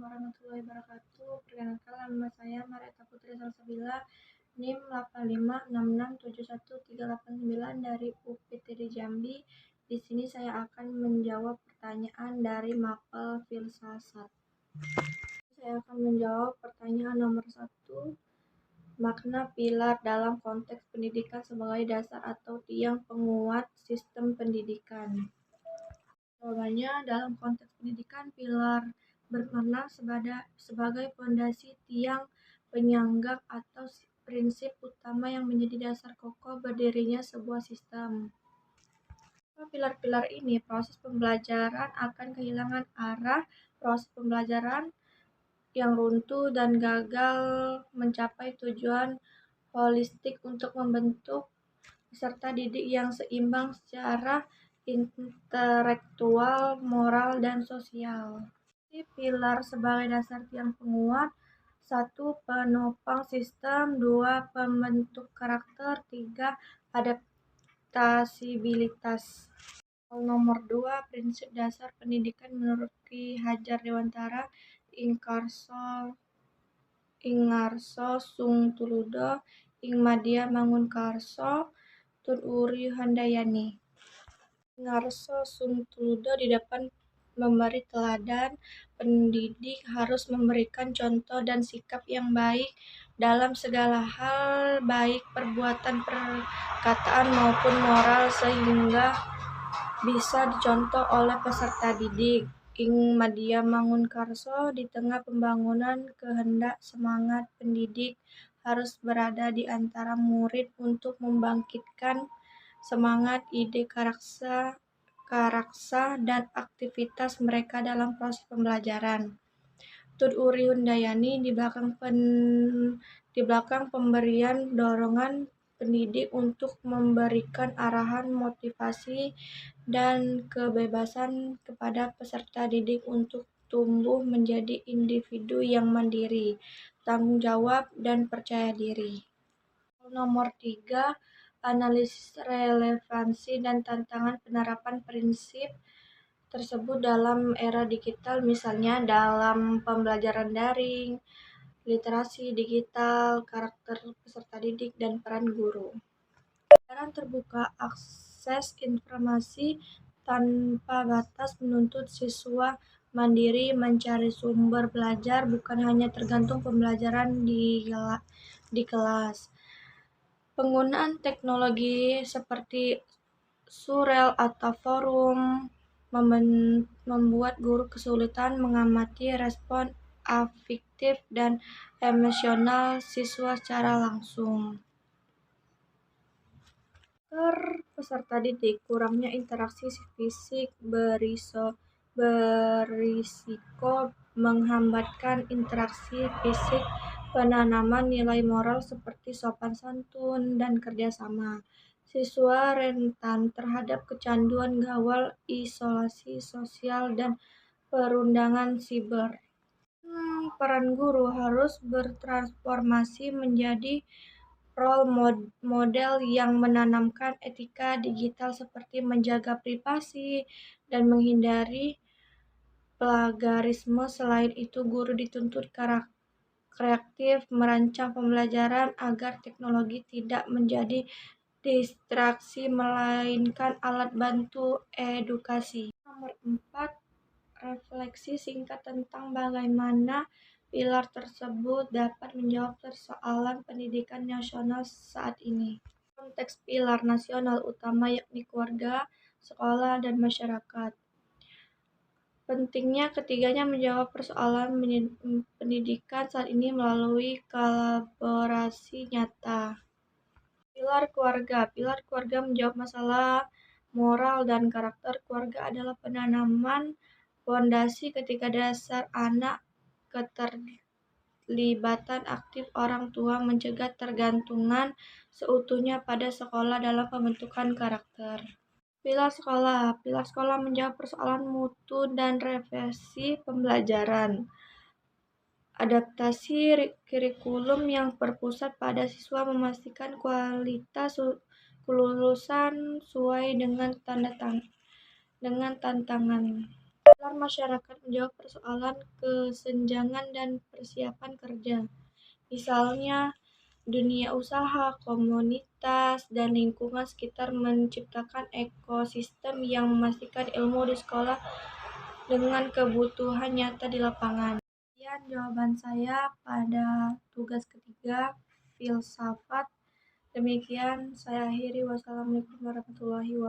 warahmatullahi wabarakatuh. Perkenalkan, nama saya Marieta Putri Salsabila, NIM 85667139 dari UPTD Jambi. Di sini saya akan menjawab pertanyaan dari mapel filsafat. Saya akan menjawab pertanyaan nomor 1. Makna pilar dalam konteks pendidikan sebagai dasar atau tiang penguat sistem pendidikan. Jawabannya, dalam konteks pendidikan, pilar bermakna sebagai fondasi, tiang, penyangga, atau prinsip utama yang menjadi dasar kokoh berdirinya sebuah sistem. Pilar-pilar ini, proses pembelajaran akan kehilangan arah, proses pembelajaran yang runtuh dan gagal mencapai tujuan holistik untuk membentuk peserta didik yang seimbang secara intelektual, moral, dan sosial. Pilar sebagai dasar tiang penguat: 1. Penopang sistem, 2. Pembentuk karakter, 3. Adaptasibilitas. Nomor 2. Prinsip dasar pendidikan menurut Ki Hajar Dewantara, Ingarso Sung Tuludo, Ing Madya Mangunkarso, Tun Uri Handayani. Ingarso Sung Tuludo di depan memberi teladan. Pendidik harus memberikan contoh dan sikap yang baik dalam segala hal, baik perbuatan, perkataan maupun moral, sehingga bisa dicontoh oleh peserta didik. Ing Madya Mangunkarso, di tengah pembangunan kehendak semangat pendidik harus berada di antara murid untuk membangkitkan semangat, ide karaksa, dan aktivitas mereka dalam proses pembelajaran. Tun Uri Handayani, di belakang pemberian dorongan pendidik untuk memberikan arahan, motivasi, dan kebebasan kepada peserta didik untuk tumbuh menjadi individu yang mandiri, tanggung jawab, dan percaya diri. Nomor 3. Analisis relevansi dan tantangan penerapan prinsip tersebut dalam era digital, misalnya dalam pembelajaran daring, literasi digital, karakter peserta didik, dan peran guru. Pembelajaran terbuka, akses informasi tanpa batas menuntut siswa mandiri mencari sumber belajar, bukan hanya tergantung pembelajaran di kelas. Penggunaan teknologi seperti surel atau forum membuat guru kesulitan mengamati respon afektif dan emosional siswa secara langsung. Peserta didik, kurangnya interaksi fisik berisiko menghambatkan interaksi fisik, penanaman nilai moral seperti sopan santun dan kerjasama. Siswa rentan terhadap kecanduan gawai, isolasi sosial, dan perundangan siber. Peran guru harus bertransformasi menjadi role model yang menanamkan etika digital seperti menjaga privasi dan menghindari plagiarisme. Selain itu, guru dituntut kreatif merancang pembelajaran agar teknologi tidak menjadi distraksi melainkan alat bantu edukasi. Nomor 4. Refleksi singkat tentang bagaimana pilar tersebut dapat menjawab persoalan pendidikan nasional saat ini. Konteks pilar nasional utama yakni keluarga, sekolah, dan masyarakat. Pentingnya ketiganya menjawab persoalan pendidikan saat ini melalui kolaborasi nyata. Pilar keluarga menjawab masalah moral dan karakter. Keluarga adalah penanaman fondasi ketika dasar anak, keterlibatan aktif orang tua, mencegah tergantungan seutuhnya pada sekolah dalam pembentukan karakter. Pilar sekolah menjawab persoalan mutu dan revisi pembelajaran. Adaptasi kurikulum yang berpusat pada siswa memastikan kualitas kelulusan sesuai dengan tantangan. Pilar masyarakat menjawab persoalan kesenjangan dan persiapan kerja. Misalnya, dunia usaha, komunitas, dan lingkungan sekitar menciptakan ekosistem yang memastikan ilmu di sekolah dengan kebutuhan nyata di lapangan. Sekian jawaban saya pada tugas ketiga, filsafat. Demikian saya akhiri. Wassalamualaikum warahmatullahi wabarakatuh.